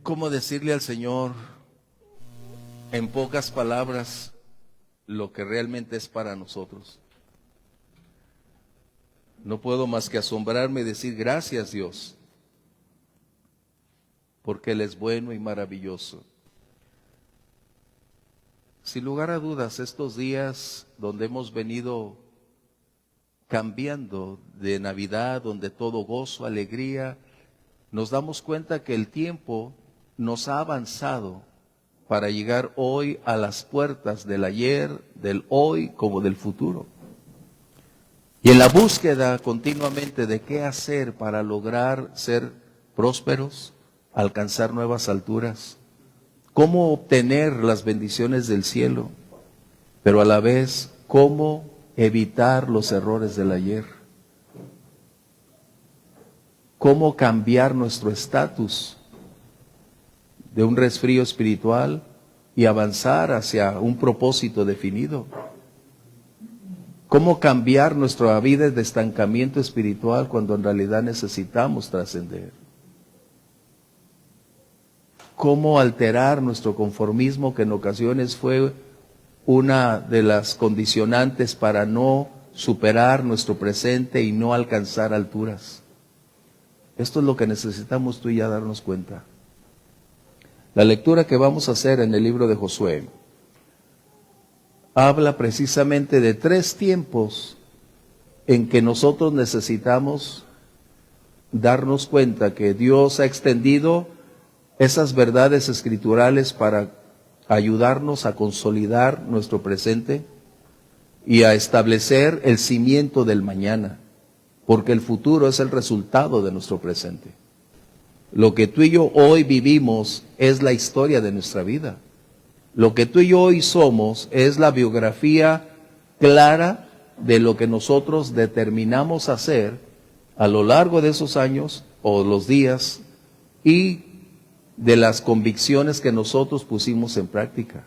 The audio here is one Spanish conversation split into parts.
¿Cómo decirle al Señor en pocas palabras lo que realmente es para nosotros? No puedo más que asombrarme y decir gracias, Dios, porque Él es bueno y maravilloso. Sin lugar a dudas, estos días donde hemos venido cambiando de Navidad, donde todo gozo, alegría, nos damos cuenta que el tiempo nos ha avanzado para llegar hoy a las puertas del ayer, del hoy, como del futuro. Y en la búsqueda continuamente de qué hacer para lograr ser prósperos, alcanzar nuevas alturas, cómo obtener las bendiciones del cielo, pero a la vez cómo evitar los errores del ayer, cómo cambiar nuestro estatus de un resfrío espiritual y avanzar hacia un propósito definido. ¿Cómo cambiar nuestra vida de estancamiento espiritual cuando en realidad necesitamos trascender? ¿Cómo alterar nuestro conformismo, que en ocasiones fue una de las condicionantes para no superar nuestro presente y no alcanzar alturas? Esto es lo que necesitamos tú y yo darnos cuenta. La lectura que vamos a hacer en el libro de Josué habla precisamente de 3 tiempos en que nosotros necesitamos darnos cuenta que Dios ha extendido esas verdades escriturales para ayudarnos a consolidar nuestro presente y a establecer el cimiento del mañana, porque el futuro es el resultado de nuestro presente. Lo que tú y yo hoy vivimos es la historia de nuestra vida. Lo que tú y yo hoy somos es la biografía clara de lo que nosotros determinamos hacer a lo largo de esos años o los días y de las convicciones que nosotros pusimos en práctica.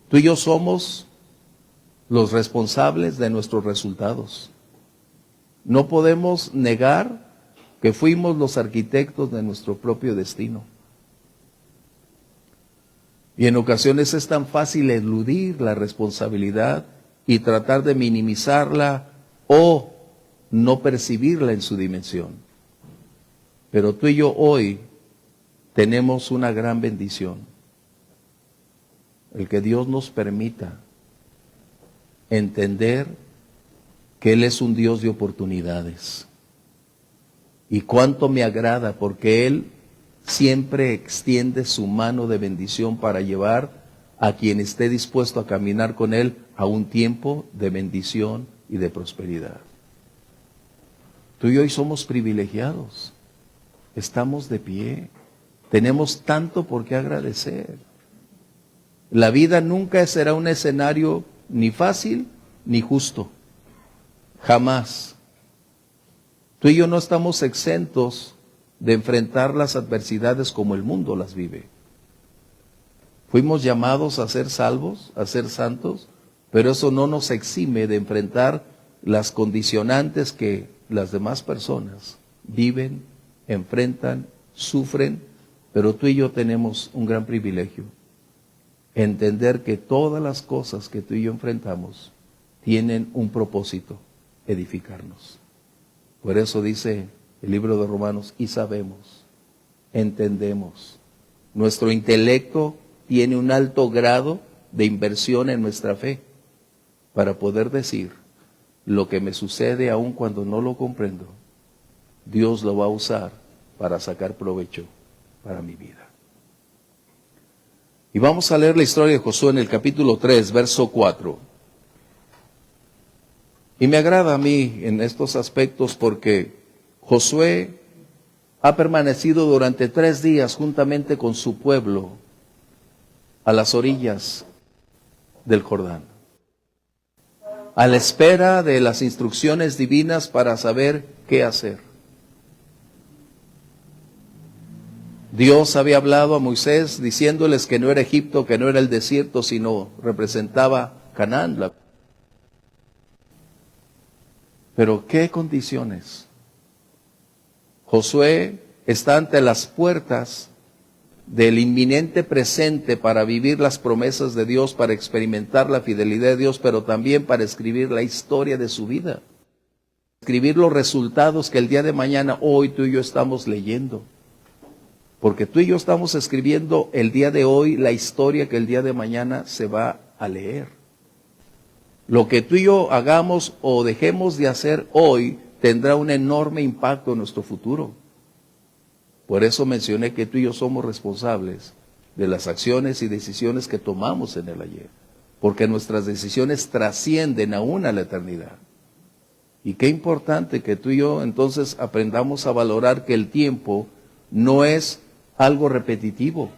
Tú y yo somos los responsables de nuestros resultados. No podemos negar que fuimos los arquitectos de nuestro propio destino. Y en ocasiones es tan fácil eludir la responsabilidad y tratar de minimizarla o no percibirla en su dimensión. Pero tú y yo hoy tenemos una gran bendición. El que Dios nos permita entender que Él es un Dios de oportunidades. Y cuánto me agrada, porque Él siempre extiende su mano de bendición para llevar a quien esté dispuesto a caminar con Él a un tiempo de bendición y de prosperidad. Tú y yo hoy somos privilegiados, estamos de pie, tenemos tanto por qué agradecer. La vida nunca será un escenario ni fácil ni justo, jamás. Tú y yo no estamos exentos de enfrentar las adversidades como el mundo las vive. Fuimos llamados a ser salvos, a ser santos, pero eso no nos exime de enfrentar las condicionantes que las demás personas viven, enfrentan, sufren, pero tú y yo tenemos un gran privilegio. Entender que todas las cosas que tú y yo enfrentamos tienen un propósito: edificarnos. Por eso dice el libro de Romanos, y sabemos, entendemos. Nuestro intelecto tiene un alto grado de inversión en nuestra fe para poder decir, lo que me sucede aun cuando no lo comprendo, Dios lo va a usar para sacar provecho para mi vida. Y vamos a leer la historia de Josué en el capítulo 3, verso 4. Y me agrada a mí en estos aspectos porque Josué ha permanecido durante 3 días juntamente con su pueblo a las orillas del Jordán, a la espera de las instrucciones divinas para saber qué hacer. Dios había hablado a Moisés diciéndoles que no era Egipto, que no era el desierto, sino representaba Canaán. Pero ¿qué condiciones? Josué está ante las puertas del inminente presente para vivir las promesas de Dios, para experimentar la fidelidad de Dios, pero también para escribir la historia de su vida. Escribir los resultados que el día de mañana, hoy tú y yo estamos leyendo. Porque tú y yo estamos escribiendo el día de hoy la historia que el día de mañana se va a leer. Lo que tú y yo hagamos o dejemos de hacer hoy tendrá un enorme impacto en nuestro futuro. Por eso mencioné que tú y yo somos responsables de las acciones y decisiones que tomamos en el ayer. Porque nuestras decisiones trascienden aún a la eternidad. Y qué importante que tú y yo entonces aprendamos a valorar que el tiempo no es algo repetitivo.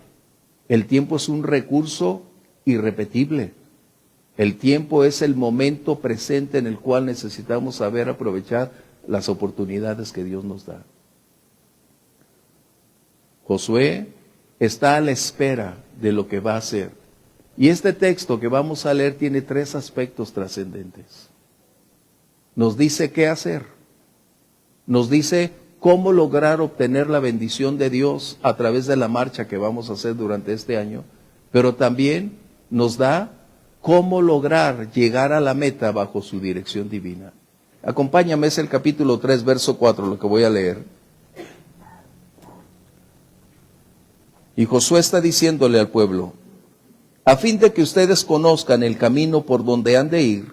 El tiempo es un recurso irrepetible. El tiempo es el momento presente en el cual necesitamos saber aprovechar las oportunidades que Dios nos da. Josué está a la espera de lo que va a hacer. Y este texto que vamos a leer tiene 3 aspectos trascendentes. Nos dice qué hacer. Nos dice cómo lograr obtener la bendición de Dios a través de la marcha que vamos a hacer durante este año, pero también nos da cómo lograr llegar a la meta bajo su dirección divina. Acompáñame, es el capítulo 3, verso 4, lo que voy a leer. Y Josué está diciéndole al pueblo, a fin de que ustedes conozcan el camino por donde han de ir,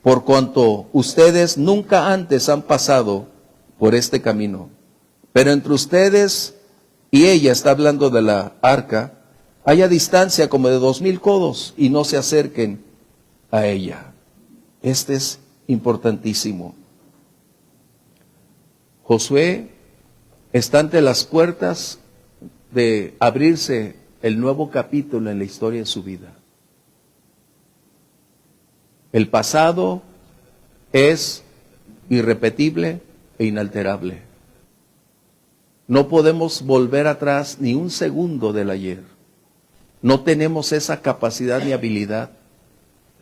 por cuanto ustedes nunca antes han pasado por este camino. Pero entre ustedes y ella, está hablando de la arca, haya distancia como de 2000 codos y no se acerquen a ella. Este es importantísimo. Josué está ante las puertas de abrirse el nuevo capítulo en la historia de su vida. El pasado es irrepetible e inalterable. No podemos volver atrás ni un segundo del ayer. No tenemos esa capacidad ni habilidad.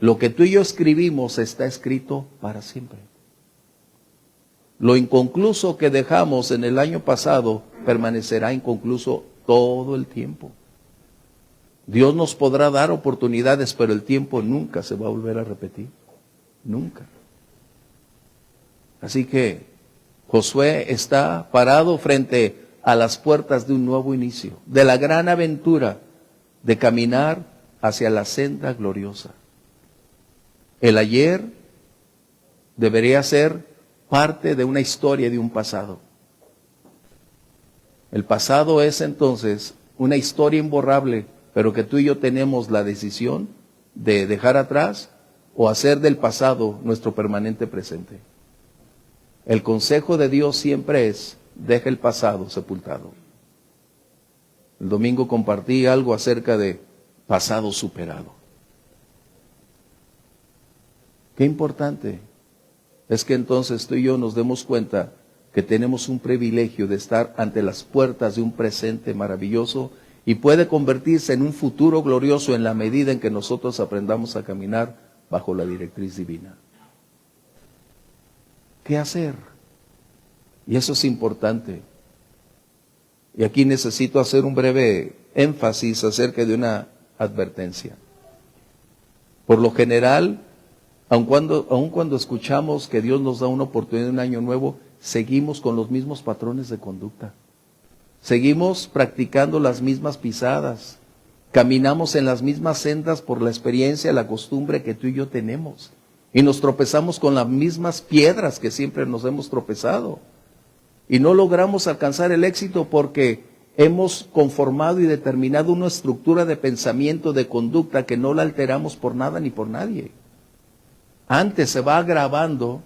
Lo que tú y yo escribimos está escrito para siempre. Lo inconcluso que dejamos en el año pasado permanecerá inconcluso todo el tiempo. Dios nos podrá dar oportunidades, pero el tiempo nunca se va a volver a repetir. Nunca. Así que Josué está parado frente a las puertas de un nuevo inicio, de la gran aventura de caminar hacia la senda gloriosa. El ayer debería ser parte de una historia de un pasado. El pasado es entonces una historia imborrable, pero que tú y yo tenemos la decisión de dejar atrás o hacer del pasado nuestro permanente presente. El consejo de Dios siempre es, deja el pasado sepultado. El domingo compartí algo acerca de pasado superado. Qué importante es que entonces tú y yo nos demos cuenta que tenemos un privilegio de estar ante las puertas de un presente maravilloso y puede convertirse en un futuro glorioso en la medida en que nosotros aprendamos a caminar bajo la directriz divina. ¿Qué hacer? Y eso es importante. Y aquí necesito hacer un breve énfasis acerca de una advertencia. Por lo general, aun cuando escuchamos que Dios nos da una oportunidad de un año nuevo, seguimos con los mismos patrones de conducta. Seguimos practicando las mismas pisadas. Caminamos en las mismas sendas por la experiencia, la costumbre que tú y yo tenemos. Y nos tropezamos con las mismas piedras que siempre nos hemos tropezado. Y no logramos alcanzar el éxito porque hemos conformado y determinado una estructura de pensamiento, de conducta, que no la alteramos por nada ni por nadie. Antes se va agravando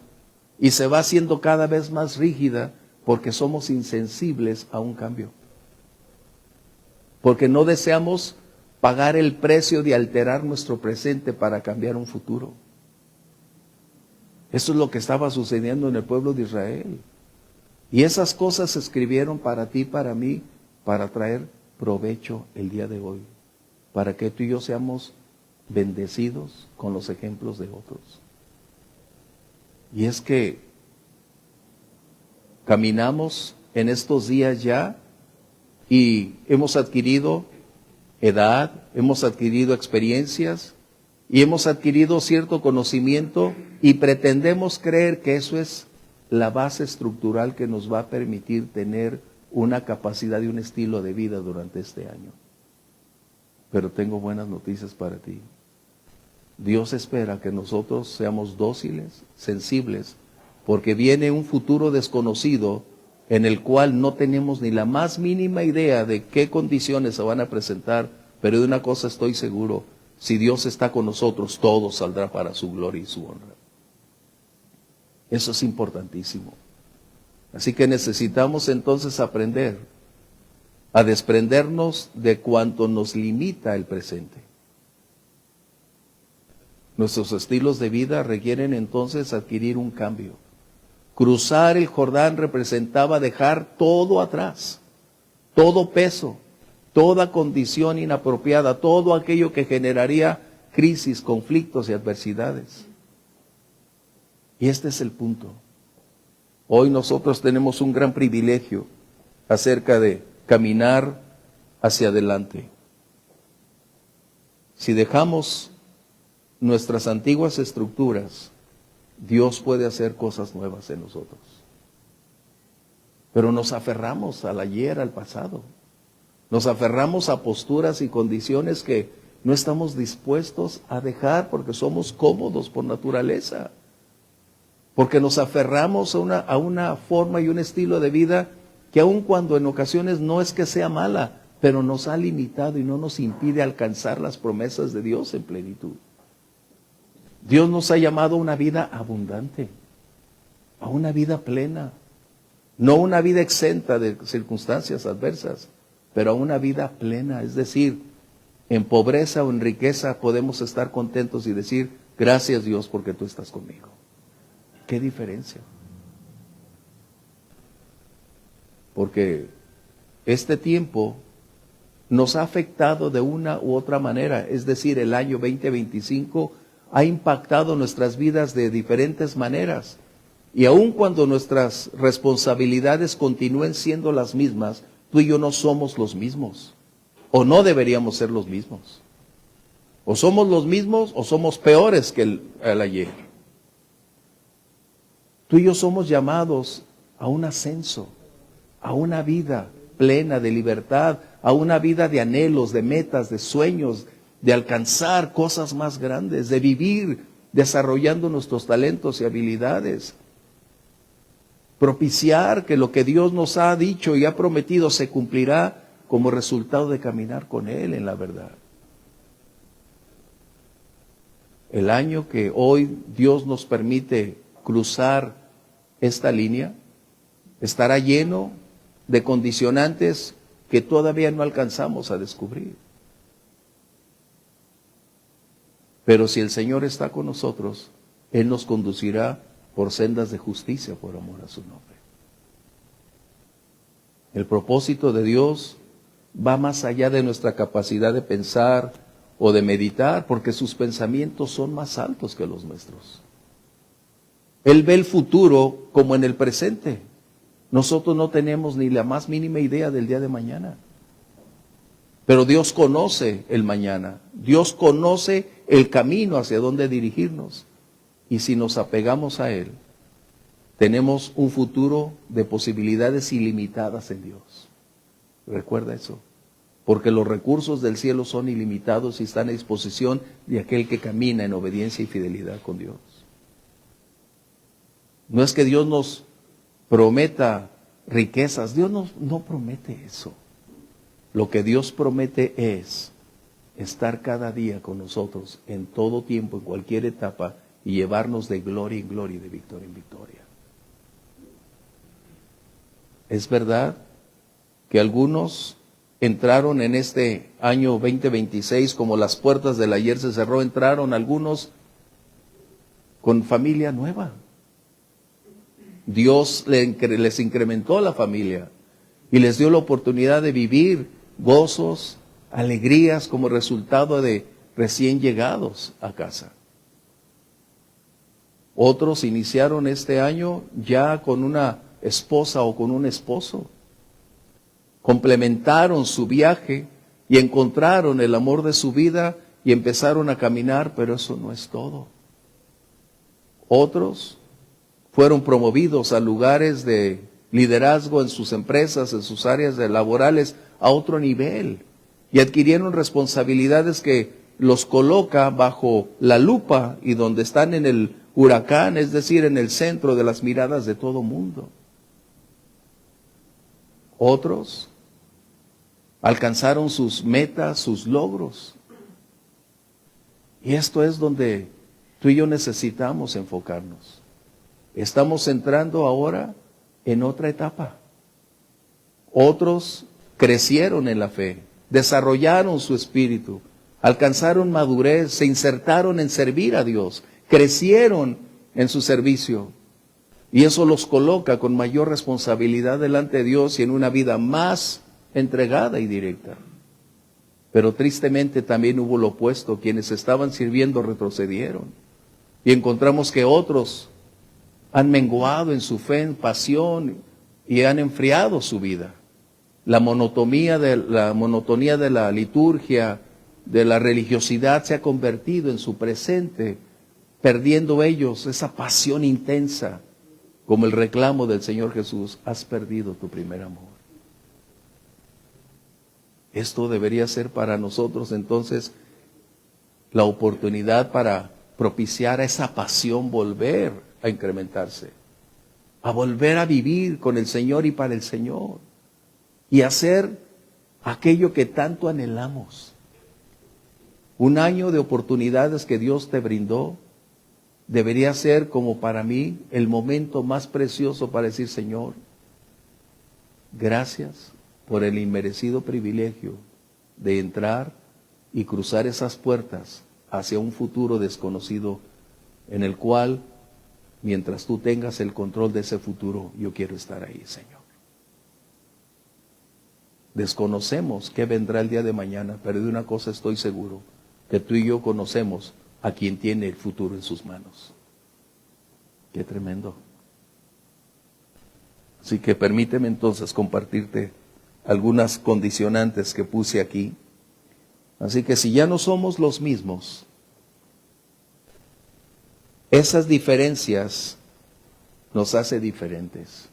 y se va haciendo cada vez más rígida porque somos insensibles a un cambio. Porque no deseamos pagar el precio de alterar nuestro presente para cambiar un futuro. Eso es lo que estaba sucediendo en el pueblo de Israel. Y esas cosas se escribieron para ti, para mí, para traer provecho el día de hoy. Para que tú y yo seamos bendecidos con los ejemplos de otros. Y es que caminamos en estos días ya y hemos adquirido edad, hemos adquirido experiencias y hemos adquirido cierto conocimiento y pretendemos creer que eso es la base estructural que nos va a permitir tener una capacidad y un estilo de vida durante este año. Pero tengo buenas noticias para ti. Dios espera que nosotros seamos dóciles, sensibles, porque viene un futuro desconocido en el cual no tenemos ni la más mínima idea de qué condiciones se van a presentar, pero de una cosa estoy seguro: si Dios está con nosotros, todo saldrá para su gloria y su honra. Eso es importantísimo. Así que necesitamos entonces aprender a desprendernos de cuanto nos limita el presente. Nuestros estilos de vida requieren entonces adquirir un cambio. Cruzar el Jordán representaba dejar todo atrás, todo peso, toda condición inapropiada, todo aquello que generaría crisis, conflictos y adversidades. Y este es el punto. Hoy nosotros tenemos un gran privilegio acerca de caminar hacia adelante. Si dejamos nuestras antiguas estructuras, Dios puede hacer cosas nuevas en nosotros. Pero nos aferramos al ayer, al pasado. Nos aferramos a posturas y condiciones que no estamos dispuestos a dejar porque somos cómodos por naturaleza. Porque nos aferramos a una forma y un estilo de vida que aun cuando en ocasiones no es que sea mala, pero nos ha limitado y no nos impide alcanzar las promesas de Dios en plenitud. Dios nos ha llamado a una vida abundante, a una vida plena, no una vida exenta de circunstancias adversas, pero a una vida plena, es decir, en pobreza o en riqueza podemos estar contentos y decir: gracias Dios porque tú estás conmigo. ¿Qué diferencia? Porque este tiempo nos ha afectado de una u otra manera, es decir, el año 2025 ha impactado nuestras vidas de diferentes maneras. Y aun cuando nuestras responsabilidades continúen siendo las mismas, tú y yo no somos los mismos, o no deberíamos ser los mismos. O somos los mismos o somos peores que el ayer. Tú y yo somos llamados a un ascenso, a una vida plena de libertad, a una vida de anhelos, de metas, de sueños, de alcanzar cosas más grandes, de vivir desarrollando nuestros talentos y habilidades. Propiciar que lo que Dios nos ha dicho y ha prometido se cumplirá como resultado de caminar con Él en la verdad. El año que hoy Dios nos permite cruzar esta línea estará lleno de condicionantes que todavía no alcanzamos a descubrir. Pero si el Señor está con nosotros, Él nos conducirá por sendas de justicia por amor a su nombre. El propósito de Dios va más allá de nuestra capacidad de pensar o de meditar, porque sus pensamientos son más altos que los nuestros. Él ve el futuro como en el presente. Nosotros no tenemos ni la más mínima idea del día de mañana. Pero Dios conoce el mañana. Dios conoce el camino hacia dónde dirigirnos. Y si nos apegamos a Él, tenemos un futuro de posibilidades ilimitadas en Dios. Recuerda eso. Porque los recursos del cielo son ilimitados y están a disposición de aquel que camina en obediencia y fidelidad con Dios. No es que Dios nos prometa riquezas. Dios no promete eso. Lo que Dios promete es estar cada día con nosotros en todo tiempo, en cualquier etapa, y llevarnos de gloria en gloria y de victoria en victoria. Es verdad que algunos entraron en este año 2026 como las puertas del ayer se cerró, entraron algunos con familia nueva. Dios les incrementó la familia y les dio la oportunidad de vivir gozos, alegrías como resultado de recién llegados a casa. Otros iniciaron este año ya con una esposa o con un esposo, complementaron su viaje y encontraron el amor de su vida y empezaron a caminar, pero eso no es todo. Otros fueron promovidos a lugares de liderazgo en sus empresas, en sus áreas laborales, a otro nivel, y adquirieron responsabilidades que los coloca bajo la lupa y donde están en el huracán, es decir, en el centro de las miradas de todo mundo. Otros alcanzaron sus metas, sus logros. Y esto es donde tú y yo necesitamos enfocarnos. Estamos entrando ahora en otra etapa. Otros crecieron en la fe, desarrollaron su espíritu, alcanzaron madurez, se insertaron en servir a Dios, crecieron en su servicio. Y eso los coloca con mayor responsabilidad delante de Dios y en una vida más entregada y directa. Pero tristemente también hubo lo opuesto, quienes estaban sirviendo retrocedieron. Y encontramos que otros han menguado en su fe, en pasión, y han enfriado su vida. La monotonía de la liturgia, de la religiosidad se ha convertido en su presente, perdiendo ellos esa pasión intensa, como el reclamo del Señor Jesús: has perdido tu primer amor. Esto debería ser para nosotros entonces la oportunidad para propiciar a esa pasión volver a incrementarse, a volver a vivir con el Señor y para el Señor, y hacer aquello que tanto anhelamos. Un año de oportunidades que Dios te brindó debería ser, como para mí, el momento más precioso para decir: Señor, gracias por el inmerecido privilegio de entrar y cruzar esas puertas hacia un futuro desconocido, en el cual, mientras tú tengas el control de ese futuro, yo quiero estar ahí, Señor. Desconocemos qué vendrá el día de mañana, pero de una cosa estoy seguro, que tú y yo conocemos a quien tiene el futuro en sus manos. Qué tremendo. Así que permíteme entonces compartirte algunas condicionantes que puse aquí. Así que si ya no somos los mismos, esas diferencias nos hace diferentes.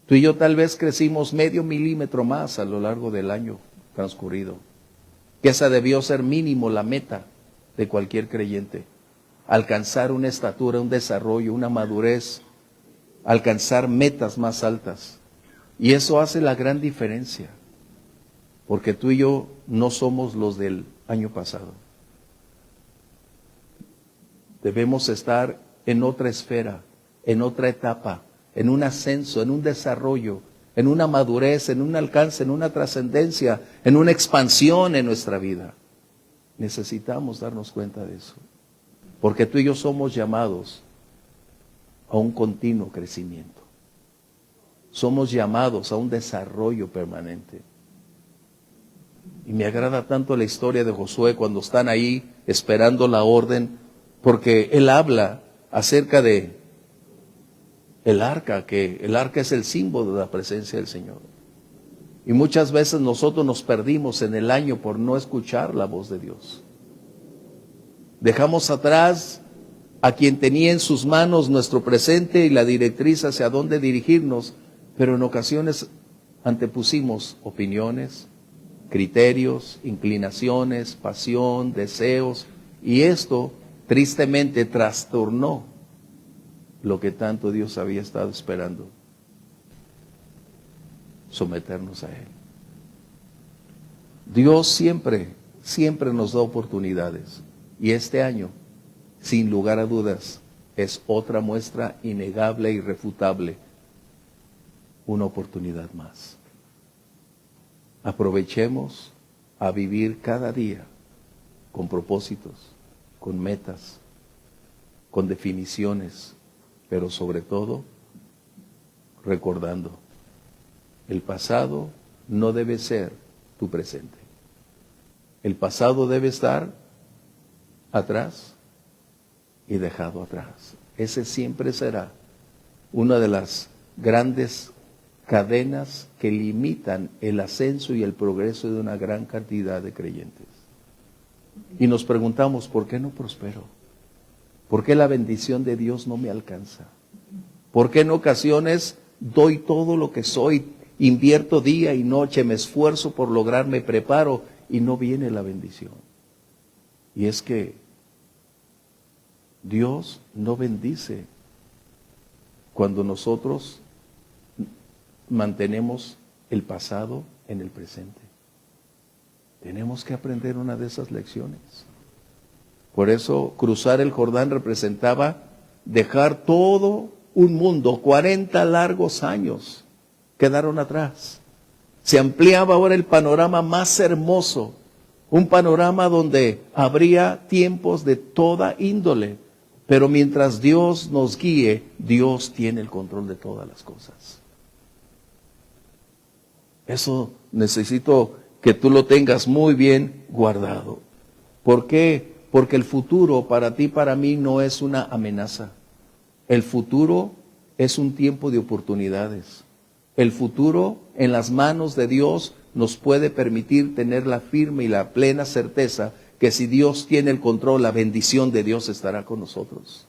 Tú y yo tal vez crecimos medio milímetro más a lo largo del año transcurrido, que esa debió ser mínimo la meta de cualquier creyente: alcanzar una estatura, un desarrollo, una madurez, alcanzar metas más altas. Y eso hace la gran diferencia, porque tú y yo no somos los del año pasado. Debemos estar en otra esfera, en otra etapa, en un ascenso, en un desarrollo, en una madurez, en un alcance, en una trascendencia, en una expansión en nuestra vida. Necesitamos darnos cuenta de eso, porque tú y yo somos llamados a un continuo crecimiento. Somos llamados a un desarrollo permanente. Y me agrada tanto la historia de Josué cuando están ahí esperando la orden, porque él habla acerca de el arca, que el arca es el símbolo de la presencia del Señor. Y muchas veces nosotros nos perdimos en el año por no escuchar la voz de Dios. Dejamos atrás a quien tenía en sus manos nuestro presente y la directriz hacia dónde dirigirnos, pero en ocasiones antepusimos opiniones, criterios, inclinaciones, pasión, deseos, y esto tristemente trastornó lo que tanto Dios había estado esperando: someternos a Él. Dios siempre nos da oportunidades, y este año, sin lugar a dudas, es otra muestra innegable e irrefutable, una oportunidad más. Aprovechemos a vivir cada día con propósitos, con metas, con definiciones, pero sobre todo recordando: el pasado no debe ser tu presente. El pasado debe estar atrás y dejado atrás. Ese siempre será una de las grandes cadenas que limitan el ascenso y el progreso de una gran cantidad de creyentes. Y nos preguntamos, ¿por qué no prospero? ¿Por qué la bendición de Dios no me alcanza? ¿Por qué en ocasiones doy todo lo que soy, invierto día y noche, me esfuerzo por lograr, me preparo y no viene la bendición? Y es que Dios no bendice cuando nosotros mantenemos el pasado en el presente. Tenemos que aprender una de esas lecciones. Por eso cruzar el Jordán representaba dejar todo un mundo, 40 largos años quedaron atrás. Se ampliaba ahora el panorama más hermoso, un panorama donde habría tiempos de toda índole, pero mientras Dios nos guíe, Dios tiene el control de todas las cosas. Eso necesito que tú lo tengas muy bien guardado. ¿Por qué? Porque el futuro para ti, para mí, no es una amenaza. El futuro es un tiempo de oportunidades. El futuro en las manos de Dios nos puede permitir tener la firme y la plena certeza que si Dios tiene el control, la bendición de Dios estará con nosotros.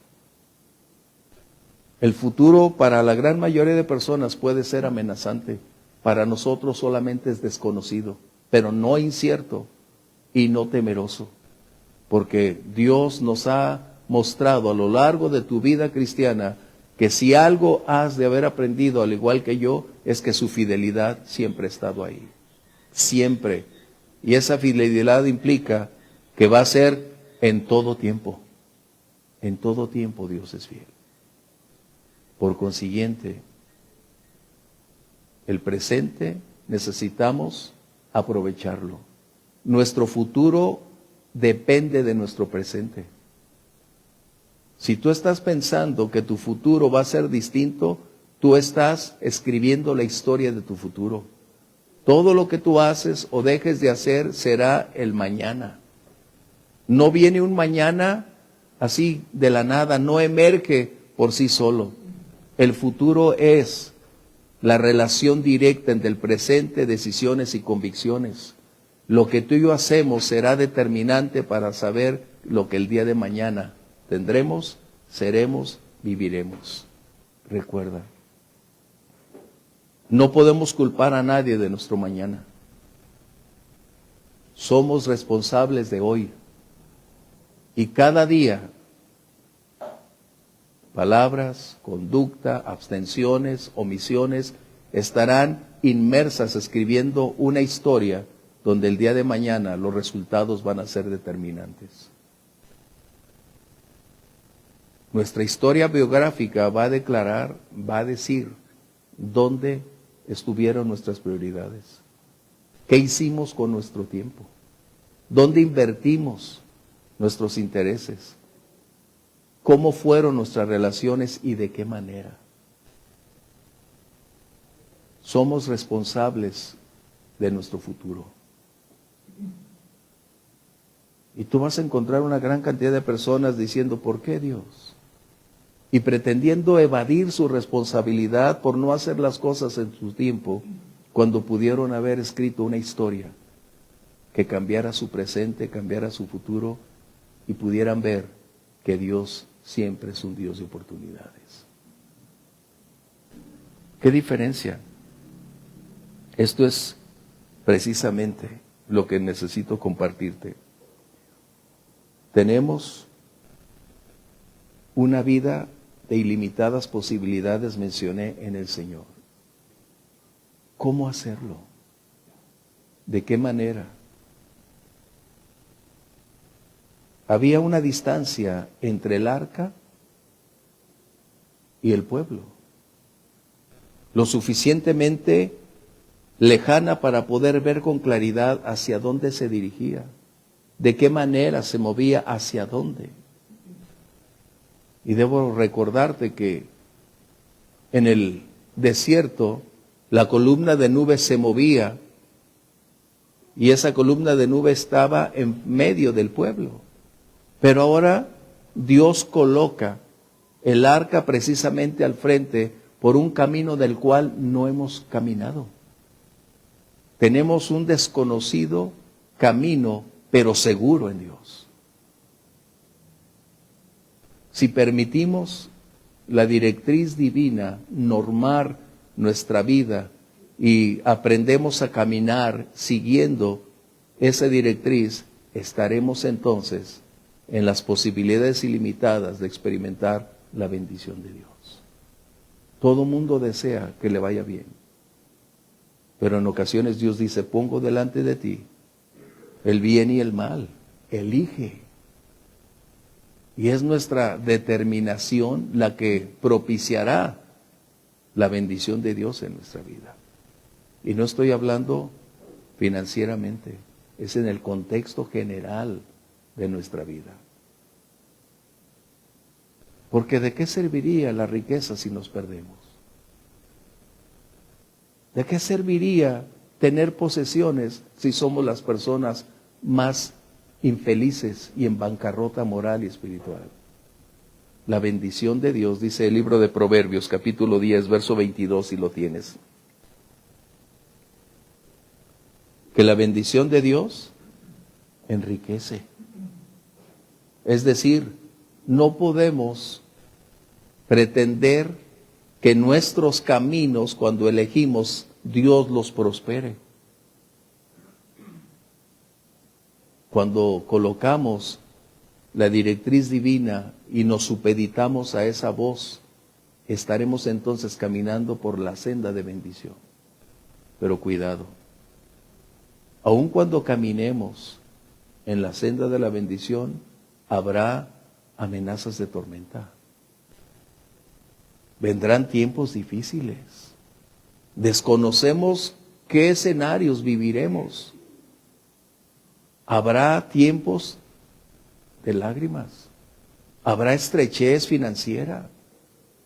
El futuro para la gran mayoría de personas puede ser amenazante. Para nosotros solamente es desconocido, pero no incierto y no temeroso. Porque Dios nos ha mostrado a lo largo de tu vida cristiana que si algo has de haber aprendido, al igual que yo, es que su fidelidad siempre ha estado ahí. Siempre. Y esa fidelidad implica que va a ser en todo tiempo. En todo tiempo Dios es fiel. Por consiguiente, el presente necesitamos aprovecharlo. Nuestro futuro depende de nuestro presente. Si tú estás pensando que tu futuro va a ser distinto, tú estás escribiendo la historia de tu futuro. Todo lo que tú haces o dejes de hacer será el mañana. No viene un mañana así de la nada, no emerge por sí solo. El futuro es la relación directa entre el presente, decisiones y convicciones. Lo que tú y yo hacemos será determinante para saber lo que el día de mañana tendremos, seremos, viviremos. Recuerda, no podemos culpar a nadie de nuestro mañana. Somos responsables de hoy. Y cada día, palabras, conducta, abstenciones, omisiones, estarán inmersas escribiendo una historia donde el día de mañana los resultados van a ser determinantes. Nuestra historia biográfica va a declarar, va a decir dónde estuvieron nuestras prioridades, qué hicimos con nuestro tiempo, dónde invertimos nuestros intereses, cómo fueron nuestras relaciones y de qué manera. Somos responsables de nuestro futuro. Y tú vas a encontrar una gran cantidad de personas diciendo, ¿por qué Dios? Y pretendiendo evadir su responsabilidad por no hacer las cosas en su tiempo, cuando pudieron haber escrito una historia que cambiara su presente, cambiara su futuro, y pudieran ver que Dios siempre es un Dios de oportunidades. ¿Qué diferencia? Esto es precisamente lo que necesito compartirte. Tenemos una vida de ilimitadas posibilidades, mencioné, en el Señor. ¿Cómo hacerlo? ¿De qué manera? Había una distancia entre el arca y el pueblo, lo suficientemente lejana para poder ver con claridad hacia dónde se dirigía, de qué manera se movía, hacia dónde. Y debo recordarte que en el desierto la columna de nube se movía y esa columna de nube estaba en medio del pueblo. Pero ahora Dios coloca el arca precisamente al frente por un camino del cual no hemos caminado. Tenemos un desconocido camino, pero seguro en Dios. Si permitimos la directriz divina normar nuestra vida y aprendemos a caminar siguiendo esa directriz, estaremos entonces en las posibilidades ilimitadas de experimentar la bendición de Dios. Todo mundo desea que le vaya bien, pero en ocasiones Dios dice: pongo delante de ti el bien y el mal, elige. Y es nuestra determinación la que propiciará la bendición de Dios en nuestra vida. Y no estoy hablando financieramente, es en el contexto general de nuestra vida. Porque ¿de qué serviría la riqueza si nos perdemos? ¿De qué serviría tener posesiones si somos las personas más infelices y en bancarrota moral y espiritual? La bendición de Dios, dice el libro de Proverbios, capítulo 10, verso 22, si lo tienes. Que la bendición de Dios enriquece. Es decir, no podemos pretender que nuestros caminos, cuando elegimos, Dios los prospere. Cuando colocamos la directriz divina y nos supeditamos a esa voz, estaremos entonces caminando por la senda de bendición. Pero cuidado, aun cuando caminemos en la senda de la bendición, habrá amenazas de tormenta. Vendrán tiempos difíciles. Desconocemos qué escenarios viviremos. Habrá tiempos de lágrimas. Habrá estrechez financiera.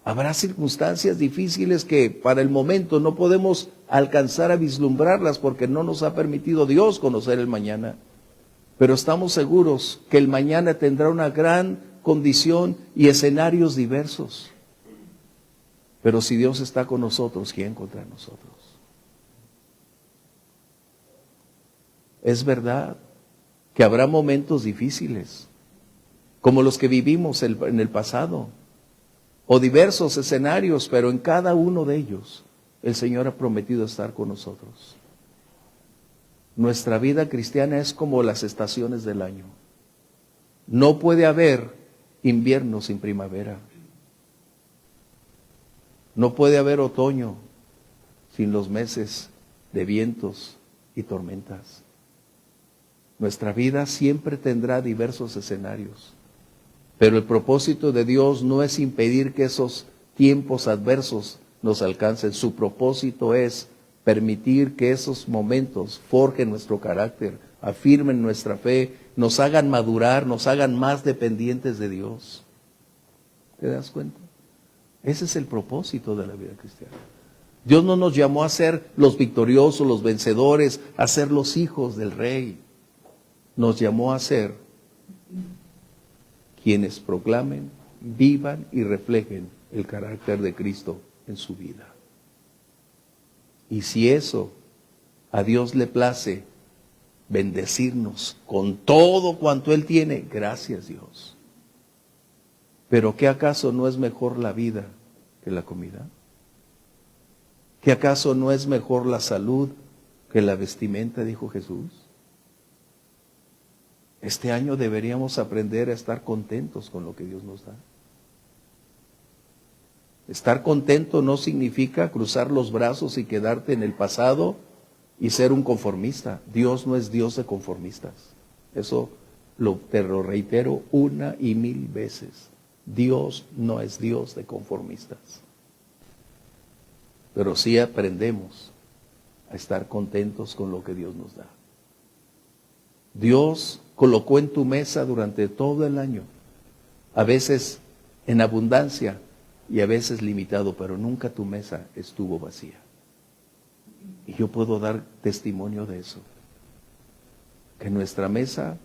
Habrá circunstancias difíciles que para el momento no podemos alcanzar a vislumbrarlas porque no nos ha permitido Dios conocer el mañana. Pero estamos seguros que el mañana tendrá una gran condición y escenarios diversos. Pero si Dios está con nosotros, ¿quién contra nosotros? Es verdad que habrá momentos difíciles, como los que vivimos en el pasado, o diversos escenarios, pero en cada uno de ellos el Señor ha prometido estar con nosotros. Nuestra vida cristiana es como las estaciones del año. No puede haber invierno sin primavera. No puede haber otoño sin los meses de vientos y tormentas. Nuestra vida siempre tendrá diversos escenarios, pero el propósito de Dios no es impedir que esos tiempos adversos nos alcancen. Su propósito es permitir que esos momentos forjen nuestro carácter, afirmen nuestra fe, nos hagan madurar, nos hagan más dependientes de Dios. ¿Te das cuenta? Ese es el propósito de la vida cristiana. Dios no nos llamó a ser los victoriosos, los vencedores, a ser los hijos del Rey. Nos llamó a ser quienes proclamen, vivan y reflejen el carácter de Cristo en su vida. Y si eso a Dios le place, bendecirnos con todo cuanto Él tiene, gracias Dios. Pero ¿qué acaso no es mejor la vida que la comida? ¿Qué acaso no es mejor la salud que la vestimenta? Dijo Jesús. Este año deberíamos aprender a estar contentos con lo que Dios nos da. Estar contento no significa cruzar los brazos y quedarte en el pasado y ser un conformista. Dios no es Dios de conformistas. Eso te lo reitero una y mil veces. Dios no es Dios de conformistas. Pero sí aprendemos a estar contentos con lo que Dios nos da. Dios colocó en tu mesa durante todo el año, a veces en abundancia y a veces limitado, pero nunca tu mesa estuvo vacía. Y yo puedo dar testimonio de eso, que en nuestra mesa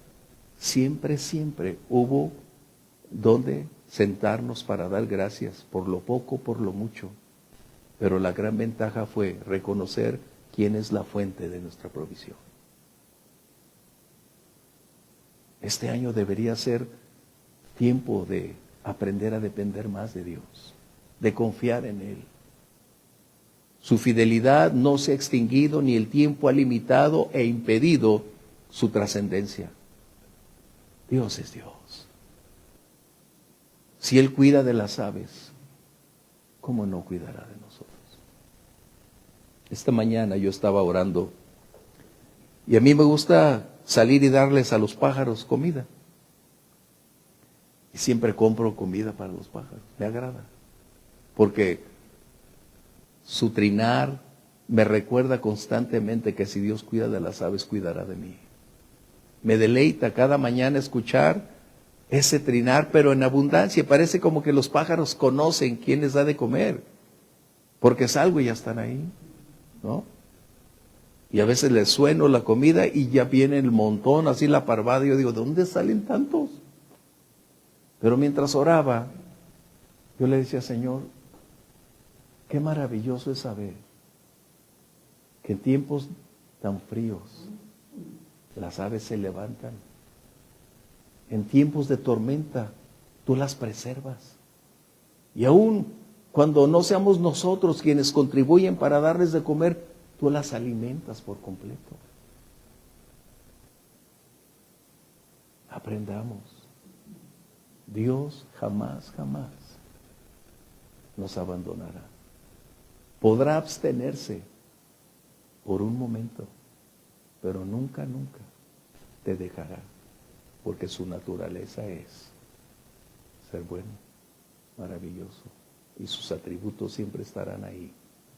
siempre hubo donde sentarnos para dar gracias por lo poco, por lo mucho. Pero la gran ventaja fue reconocer quién es la fuente de nuestra provisión. Este año debería ser tiempo de aprender a depender más de Dios, de confiar en Él. Su fidelidad no se ha extinguido, ni el tiempo ha limitado e impedido su trascendencia. Dios es Dios. Si Él cuida de las aves, ¿cómo no cuidará de nosotros? Esta mañana yo estaba orando y a mí me gusta salir y darles a los pájaros comida. Y siempre compro comida para los pájaros, me agrada. Porque su trinar me recuerda constantemente que si Dios cuida de las aves, cuidará de mí. Me deleita cada mañana escuchar ese trinar, pero en abundancia. Parece como que los pájaros conocen quién les da de comer, porque salgo y ya están ahí, ¿no? Y a veces les sueno la comida y ya viene el montón, así la parvada, y yo digo, ¿de dónde salen tantos? Pero mientras oraba, yo le decía, Señor, qué maravilloso es saber que en tiempos tan fríos las aves se levantan. En tiempos de tormenta, tú las preservas. Y aún cuando no seamos nosotros quienes contribuyen para darles de comer, tú las alimentas por completo. Aprendamos. Dios jamás, jamás nos abandonará. Podrá abstenerse por un momento, pero nunca, nunca te dejará, porque su naturaleza es ser bueno, maravilloso, y sus atributos siempre estarán ahí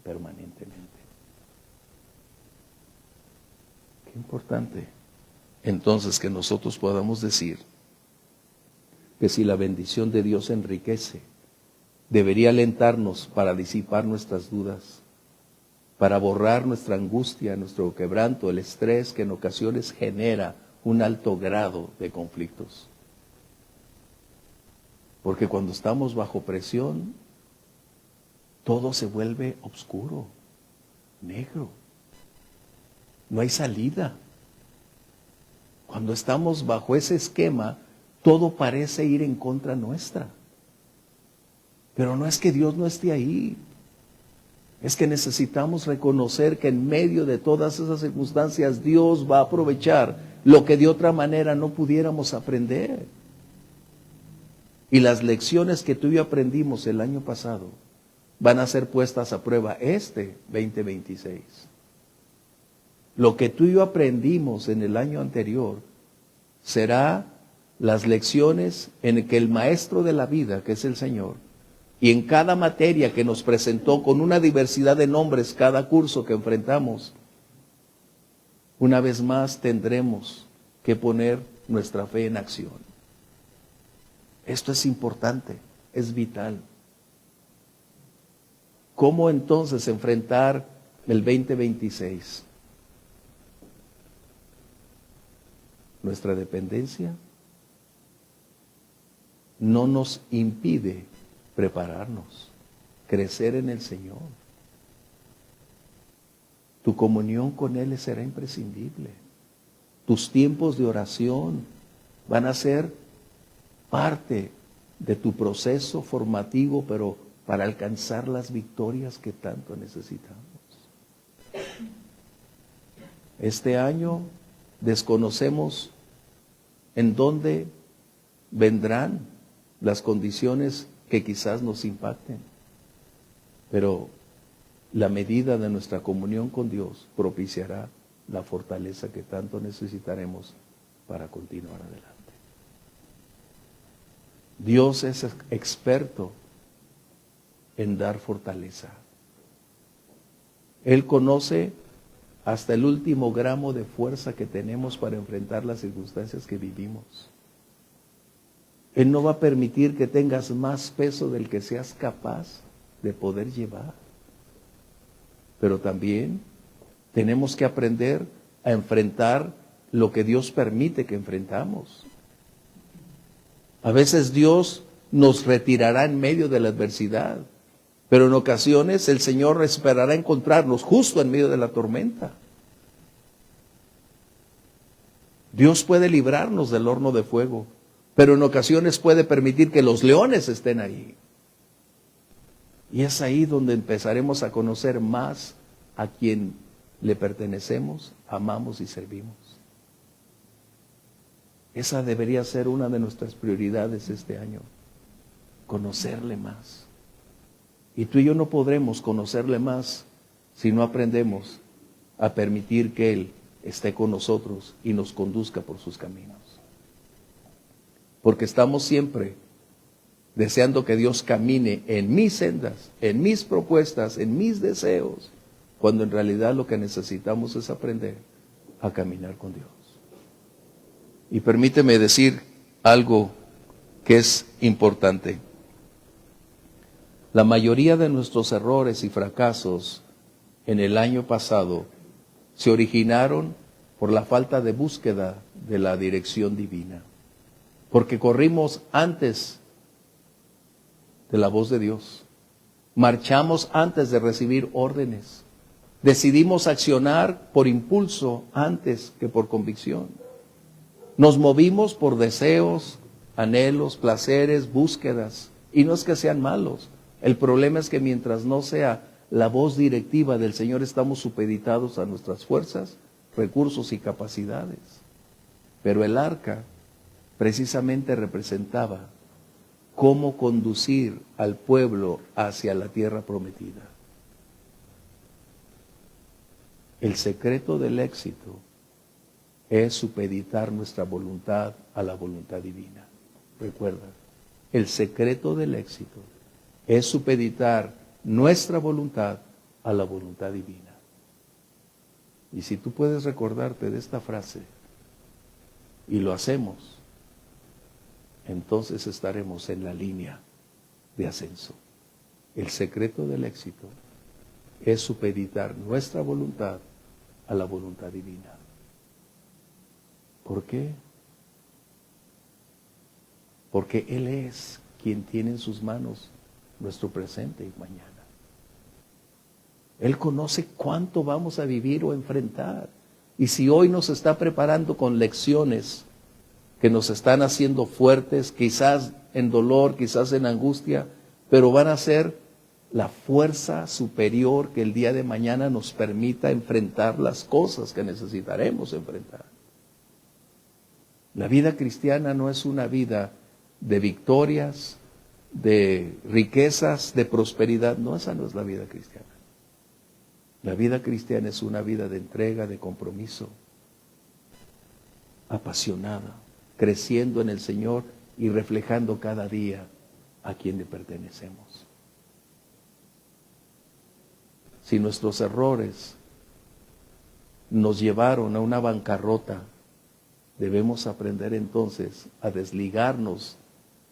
permanentemente. Qué importante entonces que nosotros podamos decir que si la bendición de Dios enriquece, debería alentarnos para disipar nuestras dudas, para borrar nuestra angustia, nuestro quebranto, el estrés que en ocasiones genera un alto grado de conflictos. Porque cuando estamos bajo presión, todo se vuelve oscuro, negro. No hay salida. Cuando estamos bajo ese esquema, todo parece ir en contra nuestra. Pero no es que Dios no esté ahí. Es que necesitamos reconocer que en medio de todas esas circunstancias Dios va a aprovechar lo que de otra manera no pudiéramos aprender. Y las lecciones que tú y yo aprendimos el año pasado van a ser puestas a prueba este 2026. Lo que tú y yo aprendimos en el año anterior será las lecciones en que el maestro de la vida, que es el Señor, y en cada materia que nos presentó con una diversidad de nombres, cada curso que enfrentamos, una vez más tendremos que poner nuestra fe en acción. Esto es importante, es vital. ¿Cómo entonces enfrentar el 2026? Nuestra dependencia no nos impide prepararnos, crecer en el Señor. Tu comunión con Él será imprescindible. Tus tiempos de oración van a ser parte de tu proceso formativo, pero para alcanzar las victorias que tanto necesitamos. Este año desconocemos en dónde vendrán las condiciones que quizás nos impacten, pero la medida de nuestra comunión con Dios propiciará la fortaleza que tanto necesitaremos para continuar adelante. Dios es experto en dar fortaleza. Él conoce hasta el último gramo de fuerza que tenemos para enfrentar las circunstancias que vivimos. Él no va a permitir que tengas más peso del que seas capaz de poder llevar. Pero también tenemos que aprender a enfrentar lo que Dios permite que enfrentamos. A veces Dios nos retirará en medio de la adversidad, Pero en ocasiones el Señor esperará encontrarnos justo en medio de la tormenta. Dios puede librarnos del horno de fuego, pero en ocasiones puede permitir que los leones estén ahí. Y es ahí donde empezaremos a conocer más a quien le pertenecemos, amamos y servimos. Esa debería ser una de nuestras prioridades este año, conocerle más. Y tú y yo no podremos conocerle más si no aprendemos a permitir que Él esté con nosotros y nos conduzca por sus caminos. Porque estamos siempre deseando que Dios camine en mis sendas, en mis propuestas, en mis deseos, cuando en realidad lo que necesitamos es aprender a caminar con Dios. Y permíteme decir algo que es importante. La mayoría de nuestros errores y fracasos en el año pasado se originaron por la falta de búsqueda de la dirección divina. Porque corrimos antes de la voz de Dios. Marchamos antes de recibir órdenes. Decidimos accionar por impulso antes que por convicción. Nos movimos por deseos, anhelos, placeres, búsquedas. Y no es que sean malos. El problema es que mientras no sea la voz directiva del Señor, estamos supeditados a nuestras fuerzas, recursos y capacidades. Pero el arca precisamente representaba cómo conducir al pueblo hacia la tierra prometida. El secreto del éxito es supeditar nuestra voluntad a la voluntad divina. Recuerda, el secreto del éxito es supeditar nuestra voluntad a la voluntad divina. Y si tú puedes recordarte de esta frase, y lo hacemos, entonces estaremos en la línea de ascenso. El secreto del éxito es supeditar nuestra voluntad a la voluntad divina. ¿Por qué? Porque Él es quien tiene en sus manos nuestro presente y mañana. Él conoce cuánto vamos a vivir o enfrentar. Y si hoy nos está preparando con lecciones que nos están haciendo fuertes, quizás en dolor, quizás en angustia, pero van a ser la fuerza superior que el día de mañana nos permita enfrentar las cosas que necesitaremos enfrentar. La vida cristiana no es una vida de victorias, de riquezas, de prosperidad. No, esa no es la vida cristiana. La vida cristiana es una vida de entrega, de compromiso, apasionada, creciendo en el Señor y reflejando cada día a quien le pertenecemos. Si nuestros errores nos llevaron a una bancarrota, debemos aprender entonces a desligarnos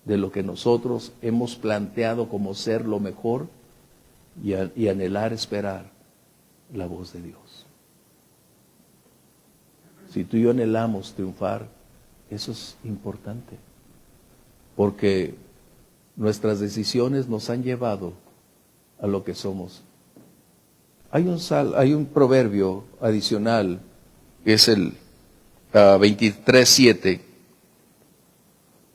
de lo que nosotros hemos planteado como ser lo mejor y anhelar esperar la voz de Dios. Si tú y yo anhelamos triunfar, eso es importante, porque nuestras decisiones nos han llevado a lo que somos. Hay un proverbio adicional, que es el 23:7.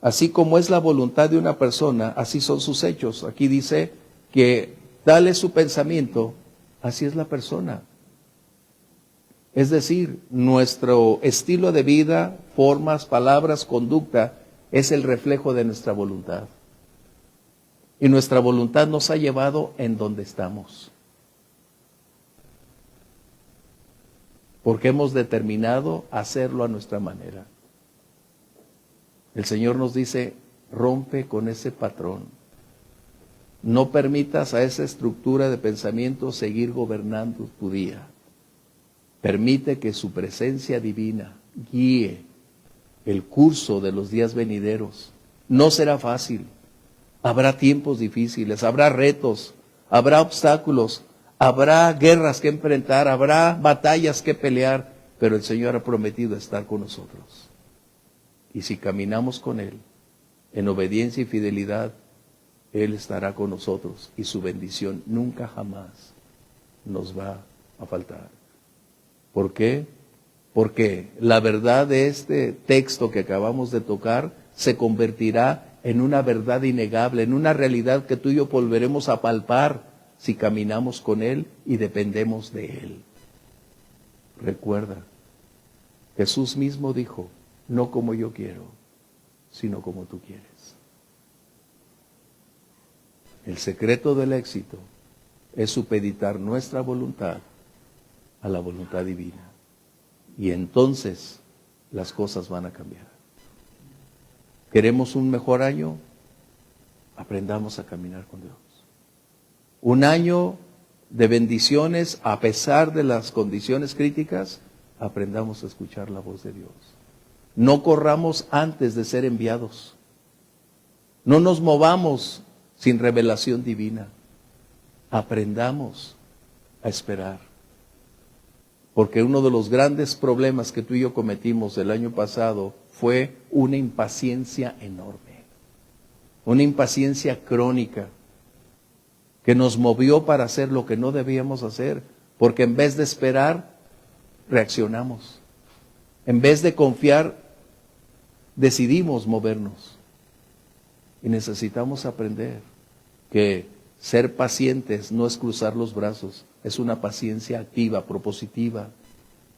Así como es la voluntad de una persona, así son sus hechos. Aquí dice que tal es su pensamiento, así es la persona. Es decir, nuestro estilo de vida, formas, palabras, conducta, es el reflejo de nuestra voluntad. Y nuestra voluntad nos ha llevado en donde estamos. Porque hemos determinado hacerlo a nuestra manera. El Señor nos dice, rompe con ese patrón. No permitas a esa estructura de pensamiento seguir gobernando tu día. Permite que su presencia divina guíe el curso de los días venideros. No será fácil. Habrá tiempos difíciles, habrá retos, habrá obstáculos, habrá guerras que enfrentar, habrá batallas que pelear, pero el Señor ha prometido estar con nosotros. Y si caminamos con Él en obediencia y fidelidad, Él estará con nosotros y su bendición nunca jamás nos va a faltar. ¿Por qué? Porque la verdad de este texto que acabamos de tocar se convertirá en una verdad innegable, en una realidad que tú y yo volveremos a palpar si caminamos con Él y dependemos de Él. Recuerda, Jesús mismo dijo, no como yo quiero, sino como tú quieres. El secreto del éxito es supeditar nuestra voluntad a la voluntad divina. Y entonces las cosas van a cambiar. ¿Queremos un mejor año? Aprendamos a caminar con Dios. Un año de bendiciones a pesar de las condiciones críticas, aprendamos a escuchar la voz de Dios. No corramos antes de ser enviados. No nos movamos sin revelación divina. Aprendamos a esperar. Porque uno de los grandes problemas que tú y yo cometimos el año pasado fue una impaciencia enorme. Una impaciencia crónica que nos movió para hacer lo que no debíamos hacer. Porque en vez de esperar, reaccionamos. En vez de confiar, decidimos movernos. Y necesitamos aprender que ser pacientes no es cruzar los brazos, es una paciencia activa, propositiva.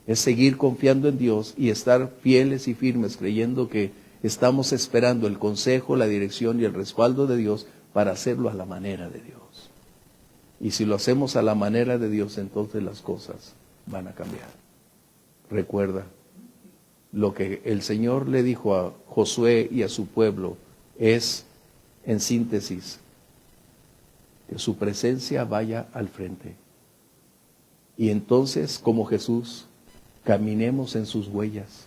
Es seguir confiando en Dios y estar fieles y firmes, creyendo que estamos esperando el consejo, la dirección y el respaldo de Dios para hacerlo a la manera de Dios. Y si lo hacemos a la manera de Dios, entonces las cosas van a cambiar. Recuerda, lo que el Señor le dijo a Josué y a su pueblo es, en síntesis, que su presencia vaya al frente. Y entonces, como Jesús, caminemos en sus huellas,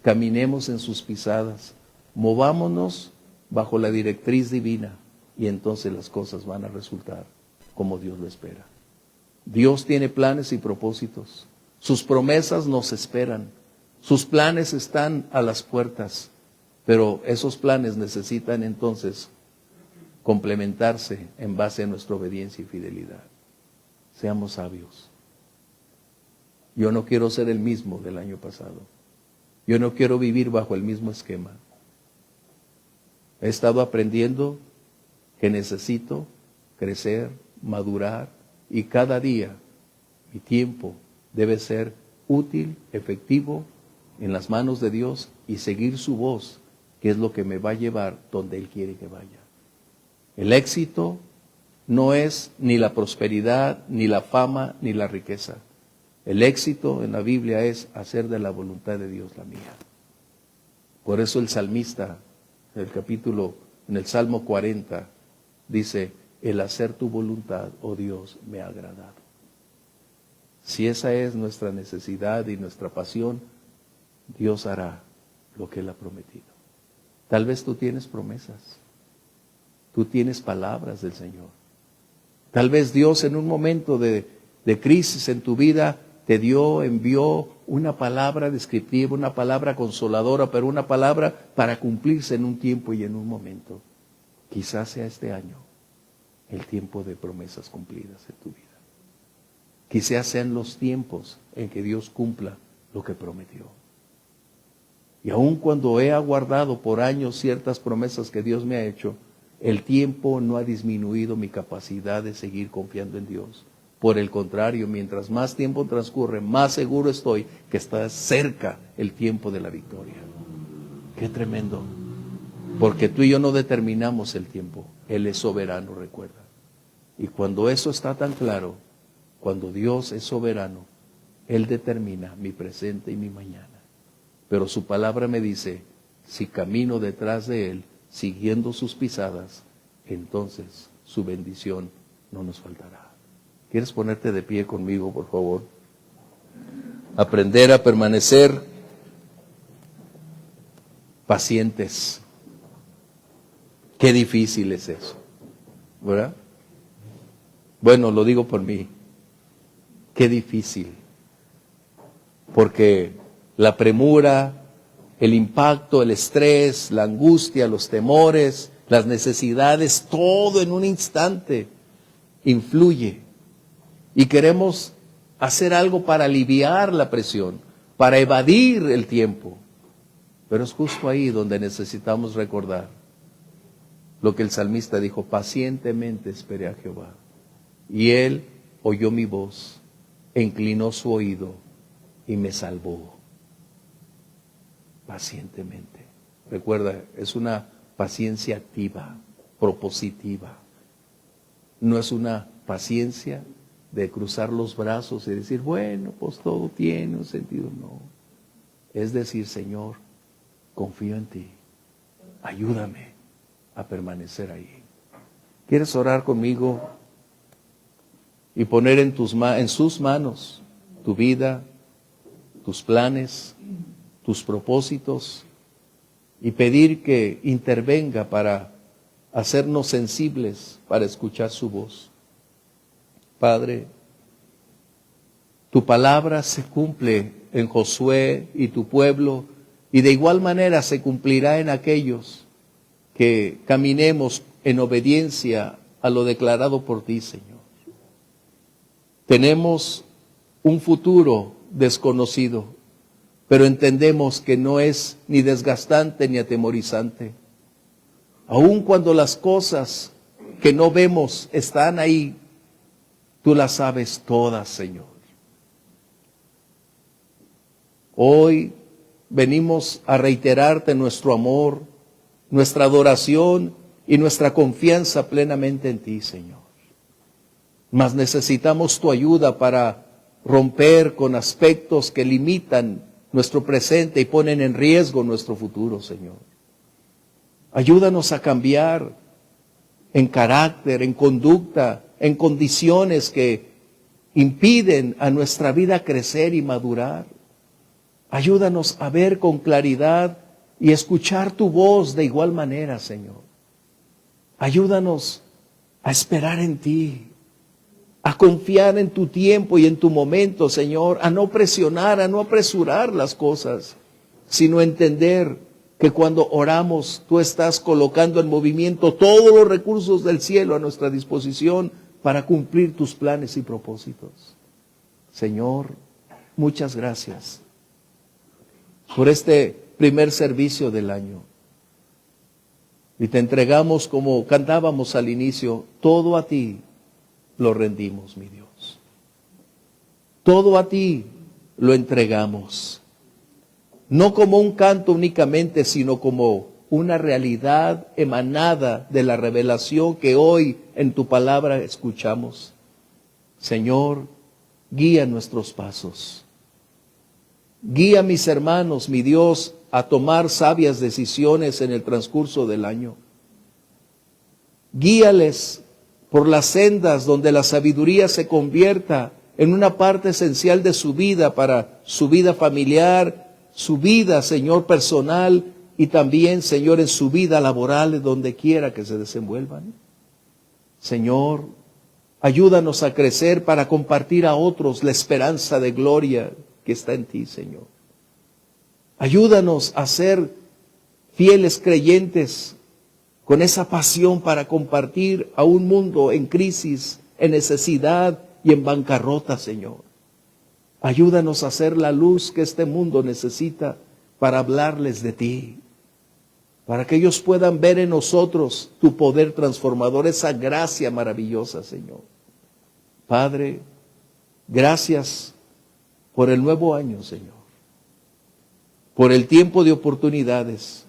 caminemos en sus pisadas, movámonos bajo la directriz divina y entonces las cosas van a resultar como Dios lo espera. Dios tiene planes y propósitos. Sus promesas nos esperan. Sus planes están a las puertas, pero esos planes necesitan entonces complementarse en base a nuestra obediencia y fidelidad. Seamos sabios. Yo no quiero ser el mismo del año pasado. Yo no quiero vivir bajo el mismo esquema. He estado aprendiendo que necesito crecer, madurar y cada día mi tiempo debe ser útil, efectivo, en las manos de Dios y seguir su voz, que es lo que me va a llevar donde Él quiere que vaya. El éxito no es ni la prosperidad, ni la fama, ni la riqueza. El éxito en la Biblia es hacer de la voluntad de Dios la mía. Por eso el salmista, en el Salmo 40, dice, el hacer tu voluntad, oh Dios, me ha agradado. Si esa es nuestra necesidad y nuestra pasión, Dios hará lo que Él ha prometido. Tal vez tú tienes promesas. Tú tienes palabras del Señor. Tal vez Dios en un momento de crisis en tu vida te envió una palabra descriptiva, una palabra consoladora, pero una palabra para cumplirse en un tiempo y en un momento. Quizás sea este año el tiempo de promesas cumplidas en tu vida. Quizás sean los tiempos en que Dios cumpla lo que prometió. Y aun cuando he aguardado por años ciertas promesas que Dios me ha hecho, el tiempo no ha disminuido mi capacidad de seguir confiando en Dios. Por el contrario, mientras más tiempo transcurre, más seguro estoy que está cerca el tiempo de la victoria. ¡Qué tremendo! Porque tú y yo no determinamos el tiempo. Él es soberano, recuerda. Y cuando eso está tan claro, cuando Dios es soberano, Él determina mi presente y mi mañana. Pero su palabra me dice, si camino detrás de Él, siguiendo sus pisadas, entonces su bendición no nos faltará. ¿Quieres ponerte de pie conmigo, por favor? Aprender a permanecer pacientes. Qué difícil es eso, ¿verdad? Bueno, lo digo por mí. Qué difícil. Porque la premura, el impacto, el estrés, la angustia, los temores, las necesidades, todo en un instante influye. Y queremos hacer algo para aliviar la presión, para evadir el tiempo. Pero es justo ahí donde necesitamos recordar lo que el salmista dijo: pacientemente esperé a Jehová, y Él oyó mi voz, inclinó su oído y me salvó. Pacientemente. Recuerda, es una paciencia activa, propositiva. No es una paciencia de cruzar los brazos y decir, bueno, pues todo tiene un sentido. No. Es decir, Señor, confío en ti. Ayúdame a permanecer ahí. ¿Quieres orar conmigo y poner en sus manos tu vida, tus planes, tus propósitos, y pedir que intervenga para hacernos sensibles, para escuchar su voz? Padre, tu palabra se cumple en Josué y tu pueblo, y de igual manera se cumplirá en aquellos que caminemos en obediencia a lo declarado por ti, Señor. Tenemos un futuro desconocido, pero entendemos que no es ni desgastante ni atemorizante. Aun cuando las cosas que no vemos están ahí, tú las sabes todas, Señor. Hoy venimos a reiterarte nuestro amor, nuestra adoración y nuestra confianza plenamente en ti, Señor. Mas necesitamos tu ayuda para romper con aspectos que limitan nuestro presente y ponen en riesgo nuestro futuro, Señor. Ayúdanos a cambiar en carácter, en conducta, en condiciones que impiden a nuestra vida crecer y madurar. Ayúdanos a ver con claridad y escuchar tu voz de igual manera, Señor. Ayúdanos a esperar en ti, a confiar en tu tiempo y en tu momento, Señor, a no presionar, a no apresurar las cosas, sino entender que cuando oramos, tú estás colocando en movimiento todos los recursos del cielo a nuestra disposición para cumplir tus planes y propósitos. Señor, muchas gracias por este primer servicio del año. Y te entregamos, como cantábamos al inicio, todo a ti lo rendimos, mi Dios. Todo a ti lo entregamos. No como un canto únicamente, sino como una realidad emanada de la revelación que hoy en tu palabra escuchamos. Señor, guía nuestros pasos. Guía a mis hermanos, mi Dios, a tomar sabias decisiones en el transcurso del año. Guíales por las sendas donde la sabiduría se convierta en una parte esencial de su vida, para su vida familiar, su vida, Señor, personal, y también, Señor, en su vida laboral, donde quiera que se desenvuelvan. Señor, ayúdanos a crecer para compartir a otros la esperanza de gloria que está en ti, Señor. Ayúdanos a ser fieles creyentes con esa pasión para compartir a un mundo en crisis, en necesidad y en bancarrota, Señor. Ayúdanos a ser la luz que este mundo necesita para hablarles de ti, para que ellos puedan ver en nosotros tu poder transformador, esa gracia maravillosa, Señor. Padre, gracias por el nuevo año, Señor, por el tiempo de oportunidades.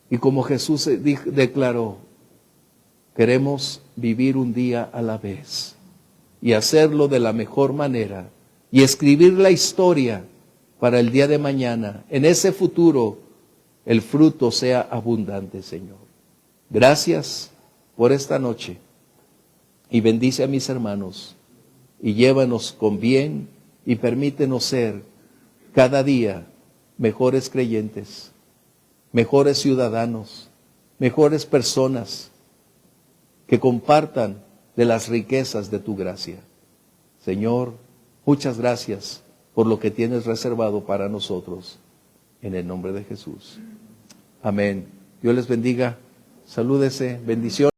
Y como Jesús declaró, queremos vivir un día a la vez y hacerlo de la mejor manera y escribir la historia para el día de mañana. En ese futuro el fruto sea abundante, Señor. Gracias por esta noche y bendice a mis hermanos y llévanos con bien y permítenos ser cada día mejores creyentes, mejores ciudadanos, mejores personas que compartan de las riquezas de tu gracia. Señor, muchas gracias por lo que tienes reservado para nosotros. En el nombre de Jesús. Amén. Dios les bendiga. Salúdese, bendiciones.